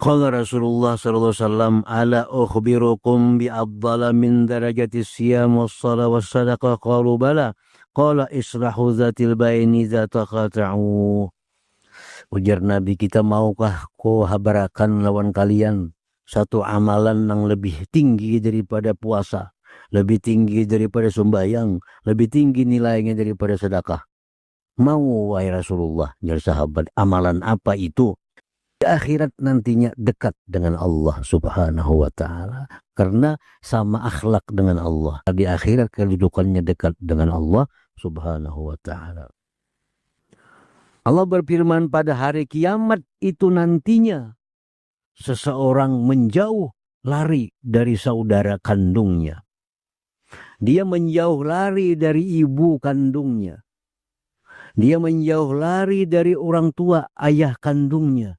Qala Rasulullah sallallahu alaihi wasallam, ala ukhbirukum bi afdala min darajati siyam was shalah was sadaqah, qalu bala, qala islahu zatil baini zata qata'u. Ujar Nabi kita, maukah ku habarakan lawan kalian satu amalan yang lebih tinggi daripada puasa, lebih tinggi daripada sembahyang, lebih tinggi nilainya daripada sedekah? Mau wahai Rasulullah, jar sahabat. Amalan apa itu? Di akhirat nantinya dekat dengan Allah subhanahu wa ta'ala, karena sama akhlak dengan Allah. Di akhirat kedudukannya dekat dengan Allah subhanahu wa ta'ala. Allah berfirman, pada hari kiamat itu nantinya seseorang menjauh lari dari saudara kandungnya. Dia menjauh lari dari ibu kandungnya. Dia menjauh lari dari orang tua ayah kandungnya.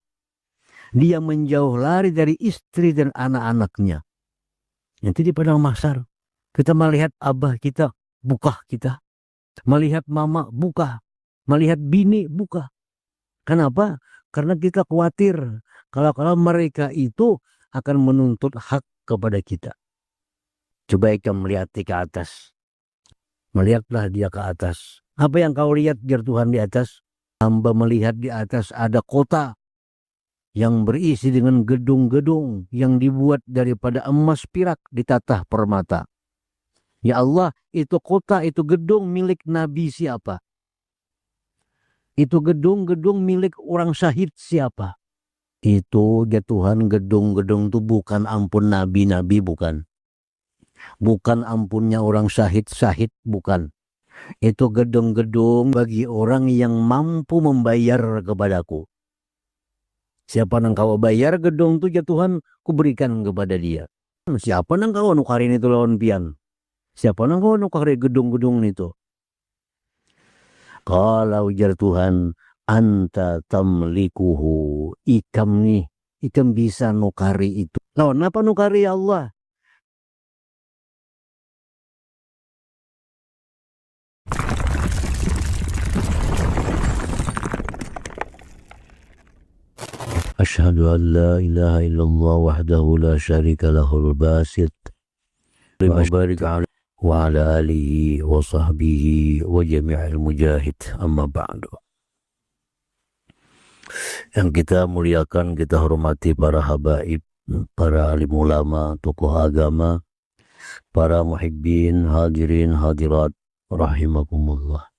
Dia menjauh lari dari istri dan anak-anaknya. Nanti di padang mahsyar kita melihat abah kita, buka kita. Melihat mama, buka. Melihat bini, buka. Kenapa? Karena kita khawatir kalau mereka itu akan menuntut hak kepada kita. Coba kita melihat ke atas. Melihatlah dia ke atas. Apa yang kau lihat, jar Tuhan, di atas? Hamba melihat di atas ada kota yang berisi dengan gedung-gedung yang dibuat daripada emas pirak ditatah permata. Ya Allah, itu kota, itu gedung milik Nabi siapa? Itu gedung-gedung milik orang syahid siapa? Itu ya Tuhan, gedung-gedung itu bukan ampun Nabi-Nabi, bukan. Bukan ampunnya orang syahid-syahid, bukan. Itu gedung-gedung bagi orang yang mampu membayar kepadaku. Siapa nang kau bayar gedung tu ya Tuhan, ku berikan kepada dia. Siapa nang kau nukarin itu lawan pian? Siapa nang kau nukarin gedung-gedung itu? Kalau ujar Tuhan, anta tamlikuhu, ikam nih, ikam bisa nukari itu. Lawan apa nukari ya Allah? Asyhadu an la ilaha illallah wahdahu la syarika lahul basit wa barik ala wa ala alihi wa sahbihi wa jami'il mujahid, amma ba'du. Yang kita muliakan, kita hormati para habaib, para alim ulama, tokoh agama, para muhibbin, hadirin, hadirat, rahimakumullah.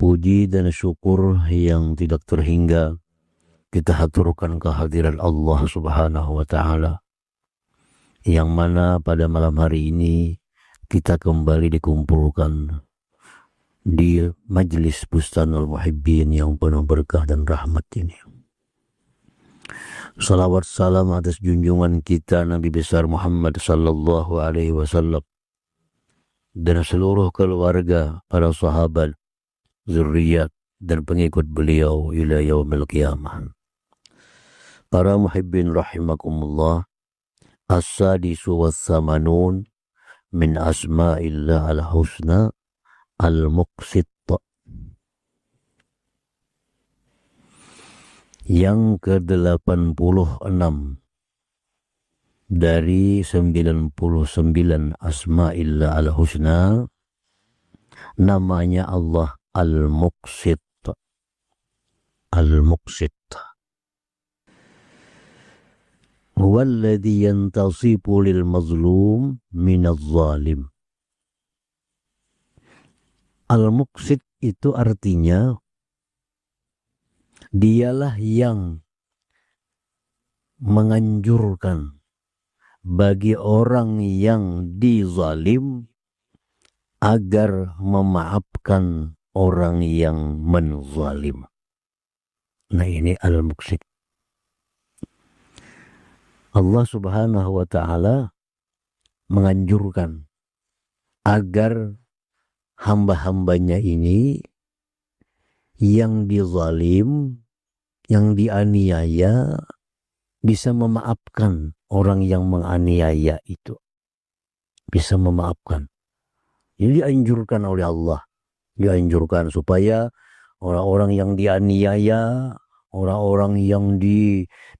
Puji dan syukur yang tidak terhingga kita haturkan kehadiran Allah subhanahu wa ta'ala, yang mana pada malam hari ini kita kembali dikumpulkan di Majlis Bustanul Muhibbin yang penuh berkah dan rahmat ini. Salawat salam atas junjungan kita Nabi besar Muhammad sallallahu alaihi wasallam dan seluruh keluarga, para sahabat, zurriyat dan pengikut beliau ila yaumil qiyamah. Para muhibbin rahimakumullah, as-sadisu was-samanun min asma'illah al-husna al-muqsit. Yang ke-86 dari 99 asma'illah al-husna, namanya Allah Al-Muqsit. Al-Muqsit. Huwallazi yantasifu lil mazlum minaz zalim. Al-Muqsit itu artinya dialah yang menganjurkan bagi orang yang dizalim agar memaafkan orang yang menzalim. Nah, ini Al-Muqsit. Allah subhanahu wa ta'ala menganjurkan agar hamba-hambanya ini yang dizalim, yang dianiaya, bisa memaafkan orang yang menganiaya itu. Bisa memaafkan. Ini dianjurkan oleh Allah. Dianjurkan supaya orang-orang yang dianiaya, orang-orang yang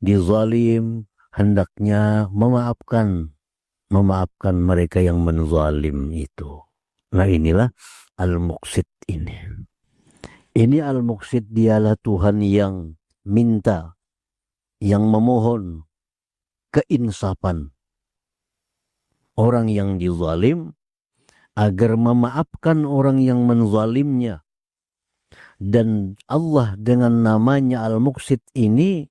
dizalim hendaknya memaafkan mereka yang menzalim itu. Nah inilah al-muqsit ini. Ini al-muqsit dialah Tuhan yang minta, yang memohon keinsafan orang yang dizalim agar memaafkan orang yang menzalimnya. Dan Allah dengan namanya al-muqsit ini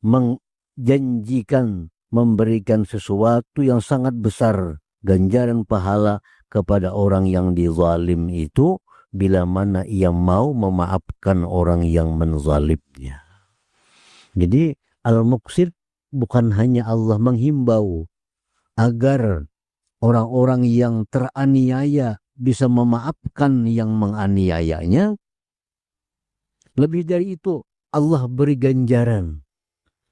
menjanjikan memberikan sesuatu yang sangat besar, ganjaran pahala kepada orang yang dizalim itu bila mana ia mau memaafkan orang yang menzalimnya. Jadi al-muqsit bukan hanya Allah menghimbau agar orang-orang yang teraniaya bisa memaafkan yang menganiayanya. Lebih dari itu, Allah beri ganjaran.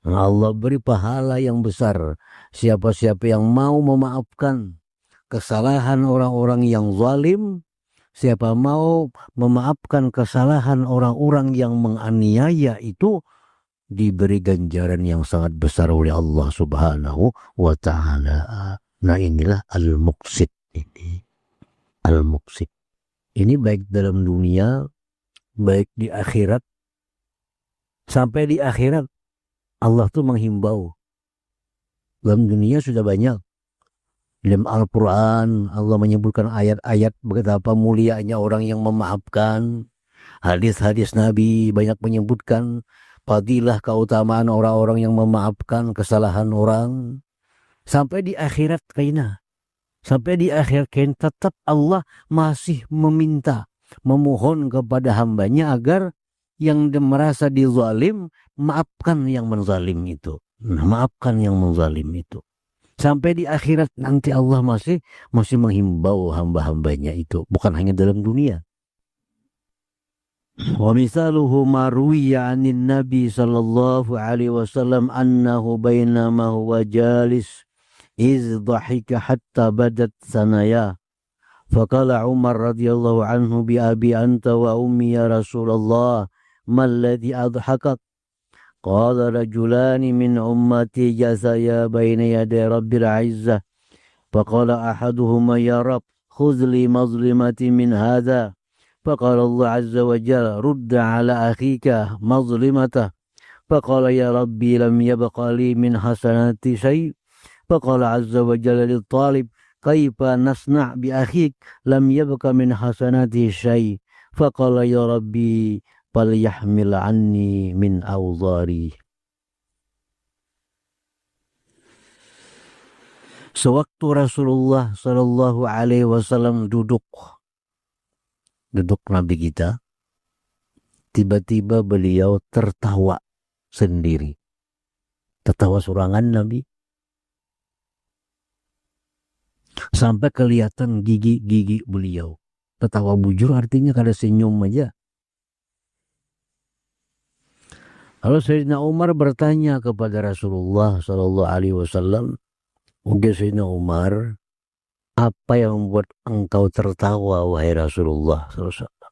Allah beri pahala yang besar. Siapa-siapa yang mau memaafkan kesalahan orang-orang yang zalim, siapa mau memaafkan kesalahan orang-orang yang menganiaya itu, diberi ganjaran yang sangat besar oleh Allah Subhanahu wa ta'ala. Nah inilah al-muqsit ini. Al-muqsit. Ini baik dalam dunia, baik di akhirat. Sampai di akhirat Allah tuh menghimbau. Dalam dunia sudah banyak. Dalam Al-Quran Allah menyebutkan ayat-ayat betapa mulianya orang yang memaafkan. Hadis-hadis Nabi banyak menyebutkan fadilah keutamaan orang-orang yang memaafkan kesalahan orang. Sampai di akhirat kaina. Sampai di akhirat kain tetap Allah masih meminta, memohon kepada hambanya agar yang merasa dizalim maafkan yang menzalim itu. Maafkan yang menzalim itu. Sampai di akhirat nanti Allah masih menghimbau hamba-hambanya itu. Bukan hanya dalam dunia. Wa misaluhu ma ruwiya 'anil Nabi sallallahu alaihi wasallam annahu bainama huwa jalis iz dhahika hatta badat sanaya faqala Umar radhiyallahu anhu bi abi anta wa ummi ya Rasulullah ma alladhi adhakak qala rajulani min ummati jasaya baina yaday rabbil izzah faqala ahaduhuma ya rab khudh li mazlimati min hadha فقال الله عز وجل رد على أخيك مظلمته فقال يا ربي لم يبق لي من حسنات شيء فقال عز وجل للطالب كيف نصنع بأخيك لم يبق من حسناته شيء فقال يا ربي فليحمل عني من أوزاري. Sewaktu Rasulullah Shallallahu Alaihi Wasallam duduk Nabi kita, tiba-tiba beliau tertawa sendiri. Tertawa surangan Nabi. Sampai kelihatan gigi-gigi beliau. Tertawa bujur artinya kada senyum aja. Lalu Sayyidina Umar bertanya kepada Rasulullah Sallallahu Alaihi Wasallam, "Udah Sayyidina Umar, apa yang membuat engkau tertawa wahai Rasulullah Sallallahu Alaihi Wasallam?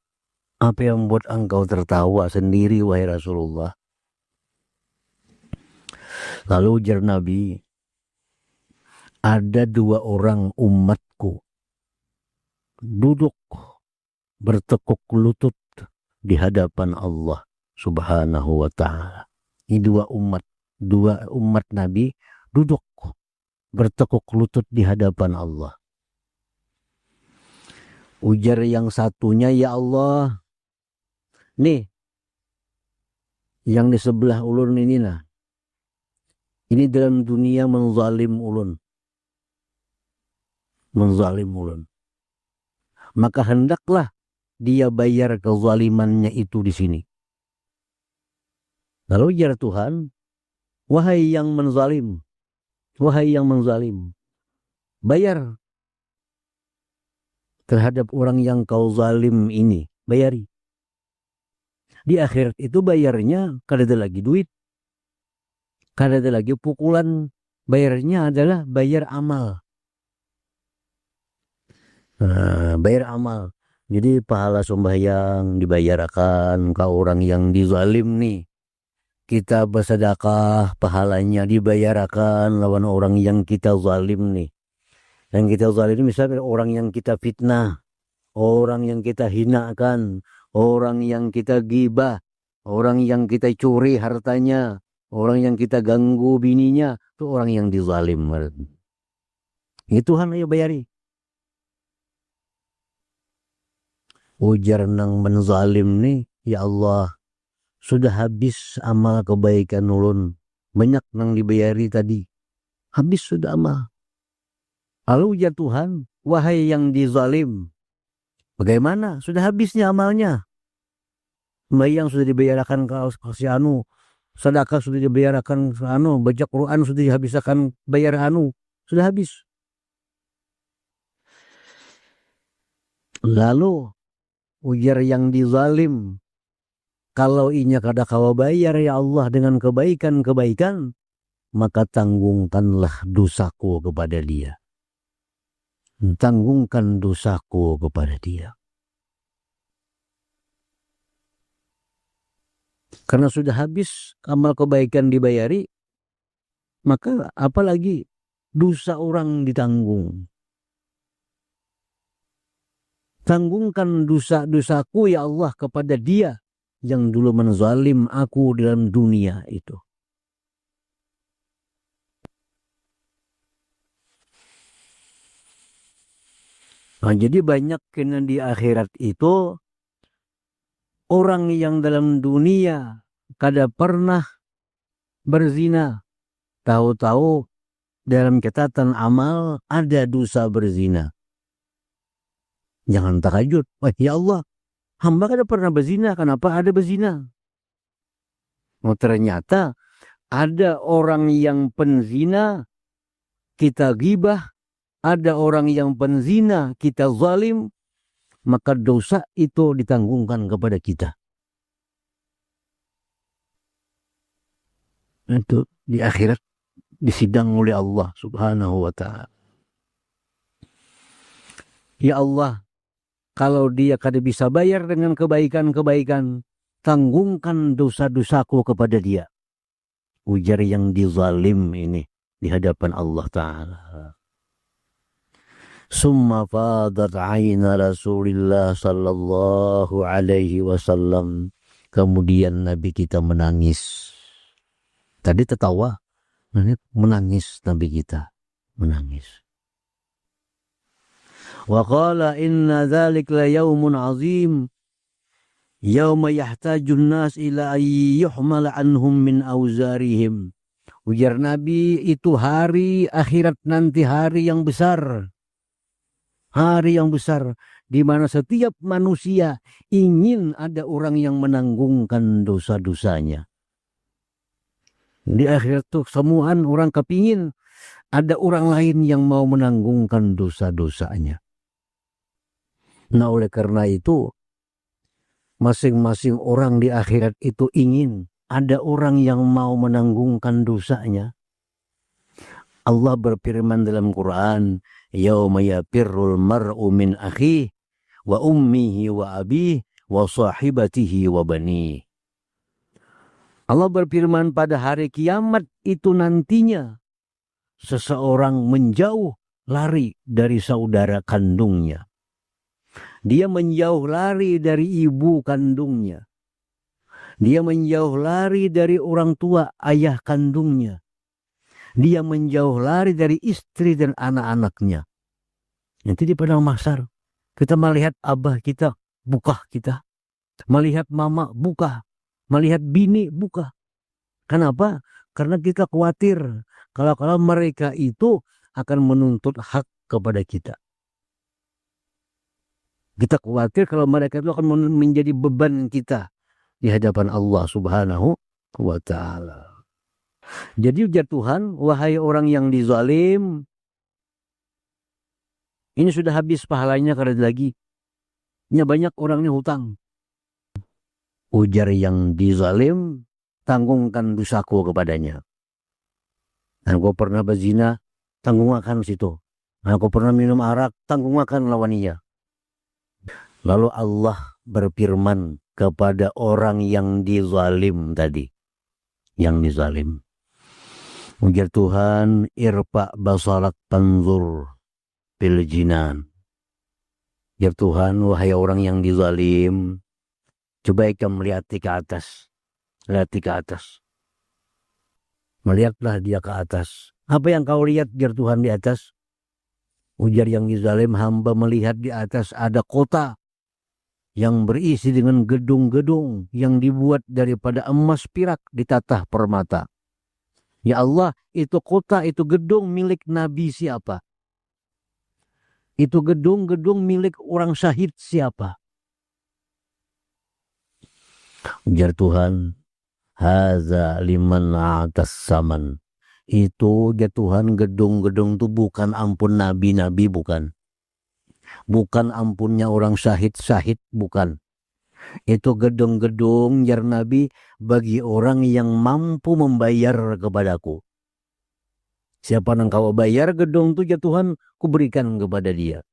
Apa yang membuat engkau tertawa sendiri wahai Rasulullah?" Lalu ujar Nabi, ada dua orang umatku duduk bertekuk lutut di hadapan Allah Subhanahu wa ta'ala. Ini dua umat Nabi duduk bertekuk lutut di hadapan Allah. Ujar yang satunya, ya Allah, nih yang di sebelah ulun ini lah, ini dalam dunia menzalim ulun. Maka hendaklah dia bayar kezalimannya itu di sini. Lalu ujar Tuhan, wahai yang menzalim, bayar terhadap orang yang kau zalim ini, bayari. Di akhirat itu bayarnya kada ada lagi duit, kada ada lagi pukulan, bayarnya adalah bayar amal. Bayar amal. Jadi pahala sembahyang dibayarkan ke orang yang dizalim nih. kita bersedekah, pahalanya dibayarkan lawan orang yang kita zalim nih. Yang kita zalim misalnya orang yang kita fitnah, orang yang kita hinakan, orang yang kita gibah, orang yang kita curi hartanya, orang yang kita ganggu bininya, itu orang yang dizalim. Ini Tuhan ayo bayari. Ujar nang menzalim nih, ya Allah, sudah habis amal kebaikan ulun. Banyak nang dibayari tadi. Habis sudah amal. Lalu ujar Tuhan, wahai yang dizalim, bagaimana? Sudah habisnya amalnya. Sembahyang sudah dibayarkan ke si anu. Sedekah sudah dibayarkan ke anu. Baca Quran sudah dihabiskan bayar anu. Sudah habis. Lalu ujar yang dizalim, kalau inya kada kawa bayar ya Allah dengan kebaikan-kebaikan, maka tanggungkanlah dosaku kepada dia. Tanggungkan dosaku kepada dia. Karena sudah habis amal kebaikan dibayari, maka apalagi dosa orang ditanggung. Tanggungkan dosa-dosaku ya Allah kepada dia yang dulu menzalim aku dalam dunia itu. Nah, jadi banyak kena di akhirat itu orang yang dalam dunia kada pernah berzina, tahu-tahu dalam catatan amal ada dosa berzina. Jangan takajud, wah ya Allah, hamba kada pernah berzina, kenapa ada berzina? Oh, ternyata ada orang yang penzina, kita gibah, ada orang yang penzina, kita zalim, maka dosa itu ditanggungkan kepada kita. Itu di akhirat disidang oleh Allah Subhanahu wa ta'ala. Ya Allah, kalau dia kada bisa bayar dengan kebaikan-kebaikan, tanggungkan dosa-dosaku kepada dia. Ujar yang dizalim ini di hadapan Allah Ta'ala. Summa fadat aina Rasulillah sallallahu alaihi wasallam. Kemudian Nabi kita menangis. Tadi tertawa, menangis Nabi kita. Menangis. Wa qala inna dzalik la yaumun azim yauma yahtajun nas ila ayyuhmal anhum min auzarihim. Ujar Nabi, itu hari akhirat nanti, hari yang besar. Hari yang besar di mana setiap manusia ingin ada orang yang menanggungkan dosa-dosanya. Di akhirat tuh semuaan orang kepingin ada orang lain yang mau menanggungkan dosa-dosanya. Nah, oleh karena itu masing-masing orang di akhirat itu ingin ada orang yang mau menanggungkan dosanya. Allah berfirman dalam Quran, yauma yafirrul mar'u min akhihi wa ummihi wa abihi wa sahibatihi wa banihi. Allah berfirman, pada hari kiamat itu nantinya seseorang menjauh lari dari saudara kandungnya. Dia menjauh lari dari ibu kandungnya. Dia menjauh lari dari orang tua ayah kandungnya. Dia menjauh lari dari istri dan anak-anaknya. Nanti di padang mahsyar kita melihat abah kita, buka kita. Melihat mama, buka. Melihat bini, buka. Kenapa? Karena kita khawatir kalau mereka itu akan menuntut hak kepada kita. Kita khawatir kalau mereka itu akan menjadi beban kita di hadapan Allah Subhanahu wa ta'ala. Jadi ujar Tuhan, wahai orang yang dizalim, ini sudah habis pahalanya kada lagi. Ini banyak orangnya hutang. Ujar yang dizalim, tanggungkan dosaku kepadanya. Dan kau pernah berzina, tanggungkan situ. Dan kau pernah minum arak, tanggungkan lawannya. Lalu Allah berfirman kepada orang yang dizalim tadi. yang dizalim. Ujar Tuhan, irfa basarak tanzur fil jinan. Ujar Tuhan, wahai orang yang dizalim, coba kamu melihat ke atas. Lihat ke atas. Melihatlah dia ke atas. Apa yang kau lihat, ujar Tuhan, di atas? Ujar yang dizalim, hamba melihat di atas ada kota yang berisi dengan gedung-gedung yang dibuat daripada emas pirak ditatah permata. Ya Allah, itu kota, itu gedung milik Nabi siapa? Itu gedung-gedung milik orang syahid siapa? Ujar Tuhan, haza liman atas saman. Itu ya Tuhan, gedung-gedung itu bukan ampun nabi-nabi, bukan. Bukan ampunnya orang syahid-syahid, bukan. Itu gedung-gedung jar Nabi bagi orang yang mampu membayar kepadaku. Siapa yang kau bayar gedung itu ya Tuhan, kuberikan kepada dia.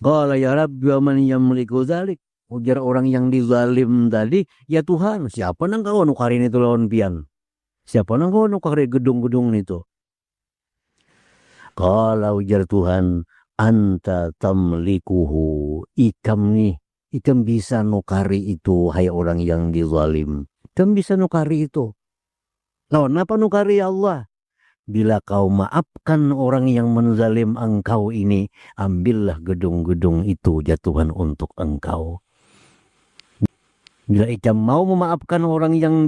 Qala ya Rabbi wa man yamliku dzalik. Ujar orang yang dizalim tadi, ya Tuhan, siapa nang kau nukarin itu lawan pian? Siapa nang kau nukarin gedung-gedung itu? Qala ujar Tuhan, anta tamlikuhu. Ikam bisa nukari itu, hai orang yang dizalim. Ikam bisa nukari itu. Lawan apa nukari ya Allah? Bila kau maafkan orang yang menzalim engkau ini, ambillah gedung-gedung itu ya Tuhan untuk engkau. Bila ikam mau memaafkan orang yang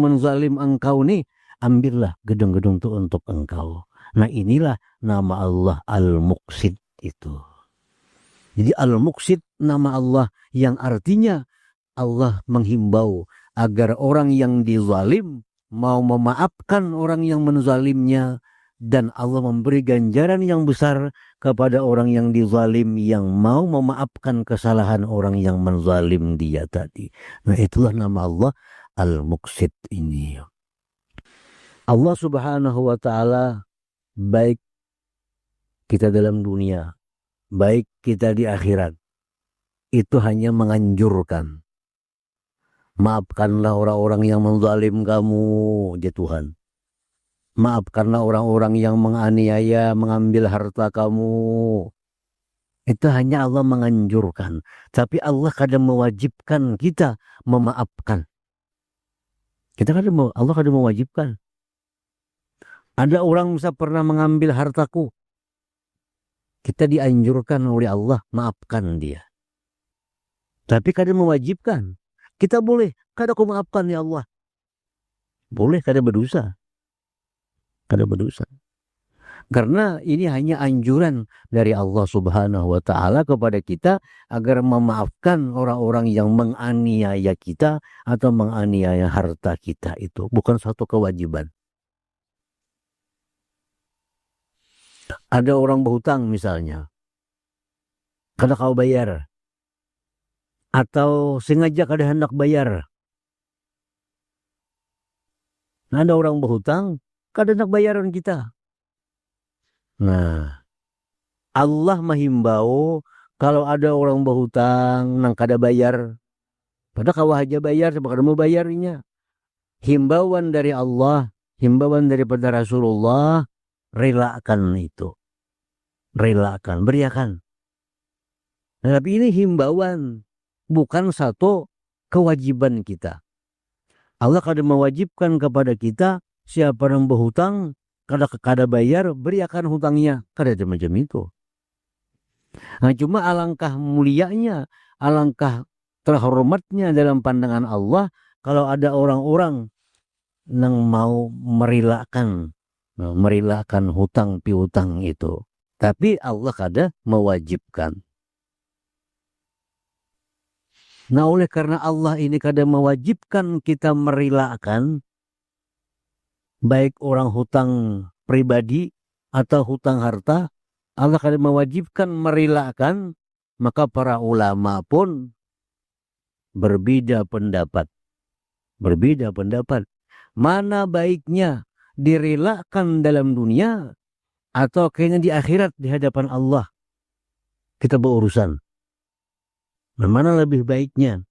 menzalim engkau nih, ambillah gedung-gedung itu untuk engkau. Nah inilah nama Allah Al-Muqsid itu. Jadi Al-Muqsid nama Allah yang artinya Allah menghimbau agar orang yang dizalim mau memaafkan orang yang menzalimnya, dan Allah memberi ganjaran yang besar kepada orang yang dizalim yang mau memaafkan kesalahan orang yang menzalim dia tadi. Nah itulah nama Allah Al-Muqsid ini. Allah Subhanahu wa ta'ala baik kita dalam dunia, baik kita di akhirat, itu hanya menganjurkan. Maafkanlah orang-orang yang menzalim kamu, ya Tuhan. Maafkanlah orang-orang yang menganiaya, mengambil harta kamu. Itu hanya Allah menganjurkan. Tapi Allah kadang mewajibkan kita memaafkan. Allah kadang mewajibkan. Ada orang bisa pernah mengambil hartaku. Kita dianjurkan oleh Allah, maafkan dia. Tapi kadang mewajibkan. Kita boleh, kadang aku maafkan ya Allah. Boleh, kadang berdosa. Kadang berdosa. Karena ini hanya anjuran dari Allah Subhanahu wa ta'ala kepada kita agar memaafkan orang-orang yang menganiaya kita atau menganiaya harta kita itu. Bukan suatu kewajiban. Ada orang berhutang misalnya. Kada kau bayar. Atau sengaja kada hendak bayar. Nah, ada orang berhutang, kada hendak bayaran kita. Nah, Allah menghimbau kalau ada orang berhutang nang kada bayar, pada kau aja bayar sebab kada mau bayarnya. Himbauan dari Allah, himbauan daripada Rasulullah, relakan itu. Relakan, beriakan. Nah, tapi ini himbauan, bukan satu kewajiban kita. Allah kada mewajibkan kepada kita, siapa yang berhutang kada bayar, beriakan hutangnya. Kada ada macam itu. Nah, cuma alangkah mulianya, alangkah terhormatnya dalam pandangan Allah kalau ada orang-orang yang mau merelakan hutang piutang itu. Tapi Allah kada mewajibkan. Nah, oleh karena Allah ini kada mewajibkan kita merelakan, baik orang hutang pribadi atau hutang harta, Allah kada mewajibkan merelakan, maka para ulama pun berbeda pendapat. Berbeda pendapat. Mana baiknya direlakan dalam dunia atau kayaknya di akhirat di hadapan Allah kita berurusan. Mana lebih baiknya?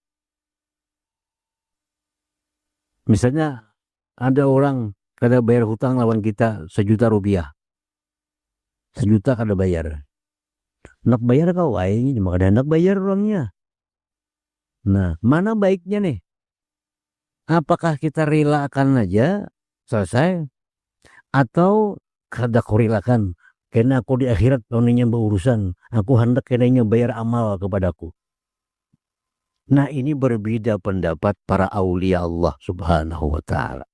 Misalnya ada orang kada bayar hutang lawan kita 1 juta rupiah. 1 juta kada bayar. Nak bayar kau wae, cuma kada hendak bayar orangnya. Nah, mana baiknya nih? Apakah kita relakan aja selesai atau kada korelakan? Karena aku di akhirat onenya berurusan, aku hendak kenanya bayar amal kepadaku. Nah, ini berbeda pendapat para aulia Allah Subhanahu wa taala.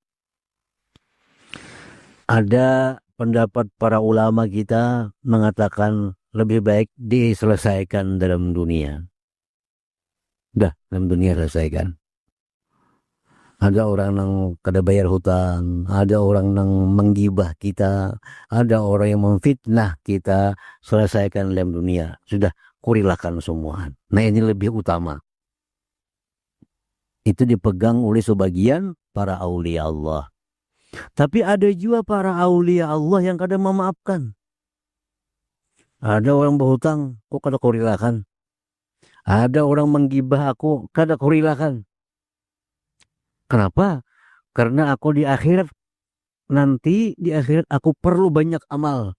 Ada pendapat para ulama kita mengatakan lebih baik diselesaikan dalam dunia. Dah, dalam dunia selesaikan. Ada orang yang kada bayar hutang, ada orang yang menggibah kita, ada orang yang memfitnah kita, selesaikan dalam dunia. Sudah, kurilakan semua. Nah, ini lebih utama. Itu dipegang oleh sebagian para aulia Allah. Tapi ada juga para aulia Allah yang kada memaafkan. Ada orang berhutang, kok kada kurilakan. Ada orang menggibah aku, kada kurilakan. Kenapa? Karena aku di akhirat nanti, di akhirat aku perlu banyak amal.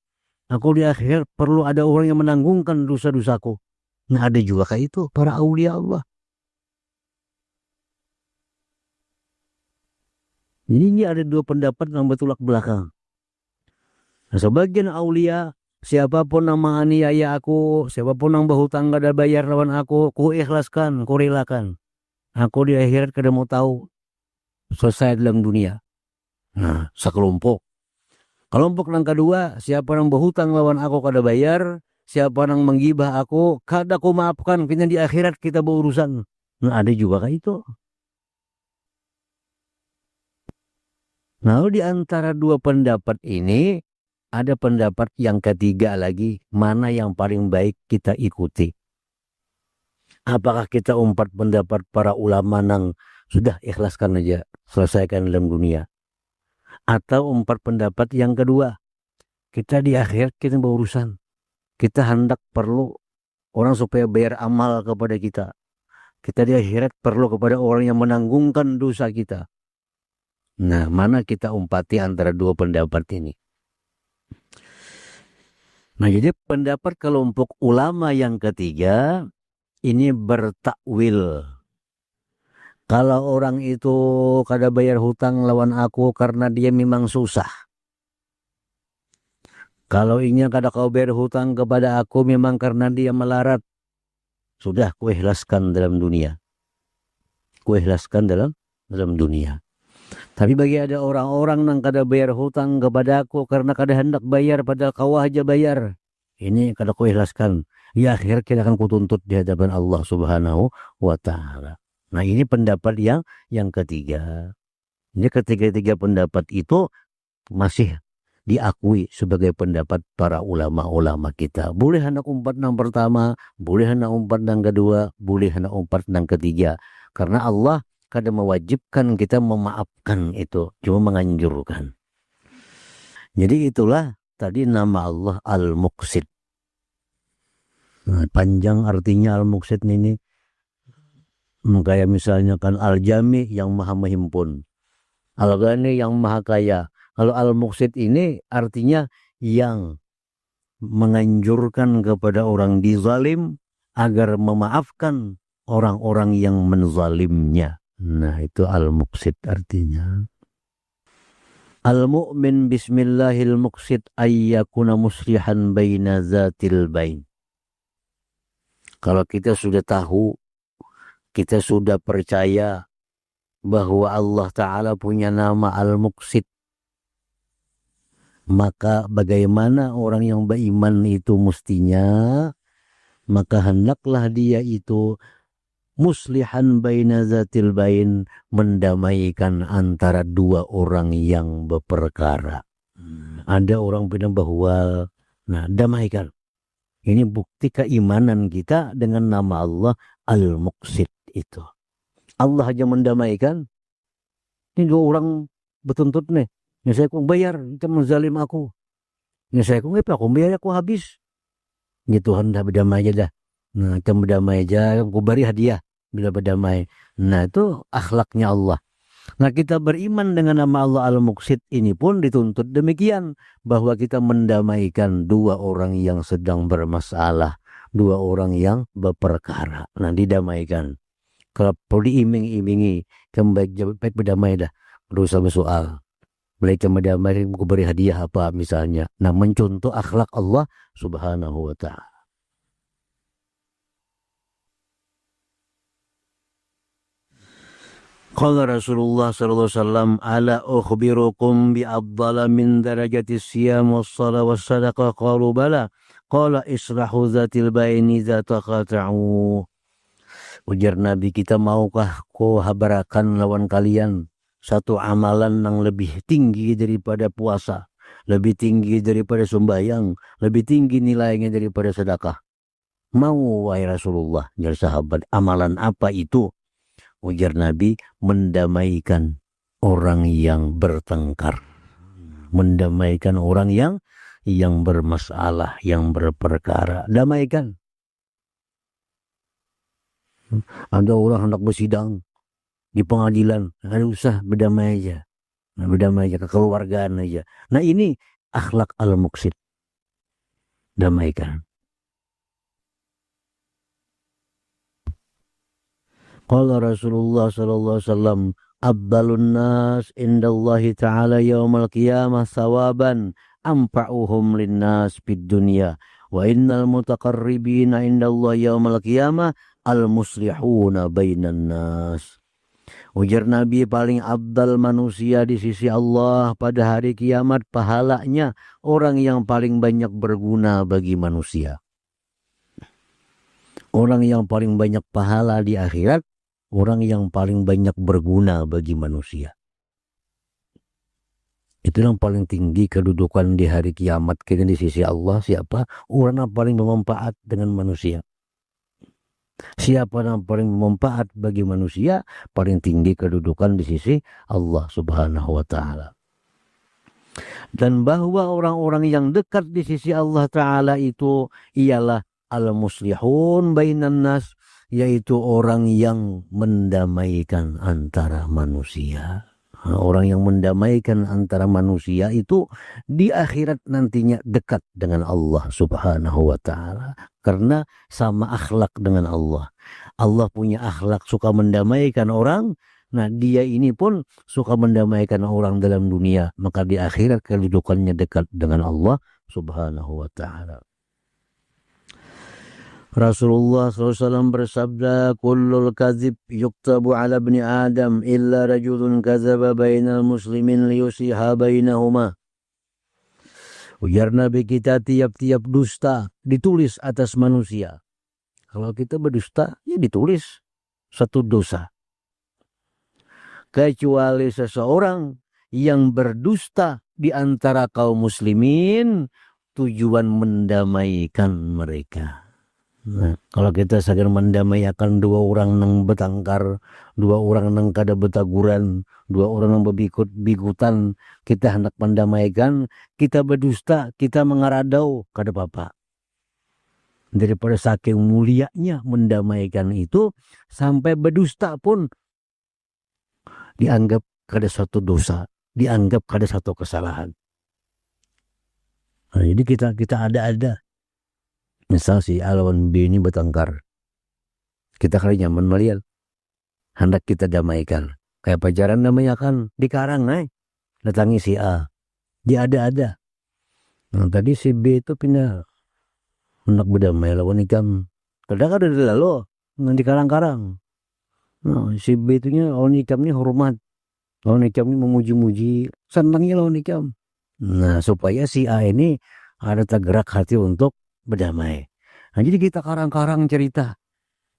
Aku di akhirat perlu ada orang yang menanggungkan dosa-dosaku. Nah, ada juga kayak itu para aulia Allah. Jadi ini ada dua pendapat yang bertolak belakang. Nah, sebagian aulia, siapapun yang menganiaya aku, siapapun yang berhutang kada bayar lawan aku, ku ikhlaskan, ku relakan. Aku di akhirat kada mau tahu, selesai dalam dunia. Nah, sekelompok. Kelompok yang kedua, siapa yang berhutang lawan aku kada bayar, siapa yang menggibah aku, kada ku maafkan, kini di akhirat kita berurusan. Nah, ada juga kayak itu. Nah, di antara dua pendapat ini, ada pendapat yang ketiga lagi, mana yang paling baik kita ikuti. Apakah kita umpat pendapat para ulama yang sudah ikhlaskan aja, selesaikan dalam dunia. Atau umpat pendapat yang kedua, kita di akhirat kita berurusan. Kita hendak perlu orang supaya bayar amal kepada kita. Kita di akhirat perlu kepada orang yang menanggungkan dosa kita. Nah, mana kita umpati antara dua pendapat ini? Nah, jadi pendapat kelompok ulama yang ketiga ini bertakwil. Kalau orang itu kada bayar hutang lawan aku karena dia memang susah. Kalau ingin kada kau bayar hutang kepada aku memang karena dia melarat. Sudah, ku ikhlaskan dalam dunia. Ku ikhlaskan dalam dunia. Tapi bagi ada orang-orang yang kada bayar hutang kepada aku karena kada hendak bayar padahal kau aja bayar. Ini kada ku ikhlaskan. Ya, akhir kita akan kutuntut di hadapan Allah Subhanahu wa taala. Nah, ini pendapat yang ketiga. Ini ketiga-tiga pendapat itu masih diakui sebagai pendapat para ulama-ulama kita. Boleh hendak umpat yang pertama, boleh hendak umpat yang kedua, boleh hendak umpat yang ketiga. Karena Allah kada mewajibkan kita memaafkan itu, cuma menganjurkan. Jadi itulah tadi nama Allah Al-Muqsit. Nah, panjang artinya Al-Muqsit ini. Kayak misalnya kan Al-Jami yang maha menghimpun, Al-Ghani yang maha kaya. Kalau Al-Muqsit ini artinya yang menganjurkan kepada orang dizalim agar memaafkan orang-orang yang menzalimnya. Nah, itu Al-Muqsit artinya. Al-mu'min bismillahil muqsit ayyakuna muslihan baina zatil bain. Kalau kita sudah tahu, kita sudah percaya bahwa Allah Ta'ala punya nama Al-Muqsit, maka bagaimana orang yang beriman itu mestinya, maka hendaklah dia itu muslihan baina zatil bain, mendamaikan antara dua orang yang berperkara. Ada orang bilang bahwa, nah, damaikan. Ini bukti keimanan kita dengan nama Allah Al-Muqsit itu. Allah aja mendamaikan. Ini dua orang bertuntut nih. Yang saya kong bayar, kita menzalim aku. Yang saya kong aku bayar, aku habis. Ini Tuhan dah berdamai aja dah. Nah, kita berdamai aja, aku beri hadiah bila berdamai. Nah, itu akhlaknya Allah. Nah, kita beriman dengan nama Allah Al-Muqsit ini pun dituntut demikian, bahwa kita mendamaikan dua orang yang sedang bermasalah, dua orang yang berperkara. Nah, didamaikan. Kalau perlu diiming-imingi, baik berdamai dah, berusaha bersoal. Mereka mendamai, beri hadiah apa misalnya. Nah, mencontoh akhlak Allah Subhanahu wa ta'ala. Qala Rasulullah sallallahu alaihi wasallam, ala ukhbirukum bi afdala min darajati siyam was salat was sadaqah, qalu bala, qala islahu zatil baini zata qata'u. Ujar Nabi kita, maukah kau habarakan lawan kalian satu amalan yang lebih tinggi daripada puasa, lebih tinggi daripada sembahyang, lebih tinggi nilainya daripada sedekah? Mau wahai Rasulullah, jar sahabat. Amalan apa itu? Ujar Nabi, mendamaikan orang yang bertengkar, mendamaikan orang yang bermasalah, yang berperkara. Damaikan. Ada orang hendak bersidang di pengadilan, nggak usah, berdamai aja. Nah, berdamai aja, kekeluargaan aja. Nah, ini akhlak al-muqsit. Damaikan. Qala Rasulullah sallallahu alaihi wasallam, afdalun nas indallahi ta'ala yaumal qiyamah sawaban anfa'uhum linnas fid dunya wa innal mutaqarribina indallahi yaumal qiyamah al-muslihuna bainan nas. Ujar Nabi, paling abdal manusia di sisi Allah pada hari kiamat pahalanya orang yang paling banyak berguna bagi manusia. Orang yang paling banyak pahala di akhirat, orang yang paling banyak berguna bagi manusia. Itu yang paling tinggi kedudukan di hari kiamat kita di sisi Allah. Siapa? Orang yang paling bermanfaat dengan manusia. Siapa yang paling bermanfaat bagi manusia, paling tinggi kedudukan di sisi Allah Subhanahu wa ta'ala. Dan bahwa orang-orang yang dekat di sisi Allah Ta'ala itu ialah al-muslihun bainan nas, yaitu orang yang mendamaikan antara manusia. Orang yang mendamaikan antara manusia itu di akhirat nantinya dekat dengan Allah Subhanahu wa ta'ala. Karena sama akhlak dengan Allah. Allah punya akhlak suka mendamaikan orang. Nah, dia ini pun suka mendamaikan orang dalam dunia. Maka di akhirat kedudukannya dekat dengan Allah Subhanahu wa ta'ala. Rasulullah SAW bersabda, kullul kadzib yuktabu ala ibni Adam illa rajulun kadzaba bainal muslimin liyusiha bainahuma. Ujar Nabi kita, tiap-tiap dusta ditulis atas manusia. Kalau kita berdusta, ya ditulis satu dosa. Kecuali seseorang yang berdusta di antara kaum muslimin, tujuan mendamaikan mereka. Nah, kalau kita sadar mendamaikan dua orang nang bertengkar, dua orang nang kada betaguran, dua orang nang bigutan, kita hendak mendamaikan, kita berdusta, kita mengaradau, kada apa-apa. Daripada saking mulianya mendamaikan itu, sampai berdusta pun dianggap kada satu dosa, dianggap kada satu kesalahan. Nah, jadi kita ada. Misal si A lawan B ini bertengkar, kita kali nyaman melihat, hendak kita damaikan. Kayak pacaran namanya kan di karang, datangi si A, dia ada. Nah, tadi si B itu pindah hendak berdamai lawan ikam, kadang-kadang ada lalu di karang-karang. Nah, si B itu lawan ikam ini hormat, lawan ikam ini memuji-muji, senangnya lawan ikam. Nah, supaya si A ini ada tergerak hati untuk berdamai. Nah, jadi kita karang-karang cerita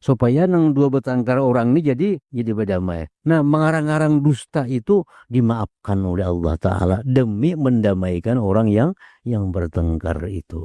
supaya nang dua bertengkar orang ini jadi berdamai. Nah, mengarang-arang dusta itu dimaafkan oleh Allah Ta'ala demi mendamaikan orang yang bertengkar itu.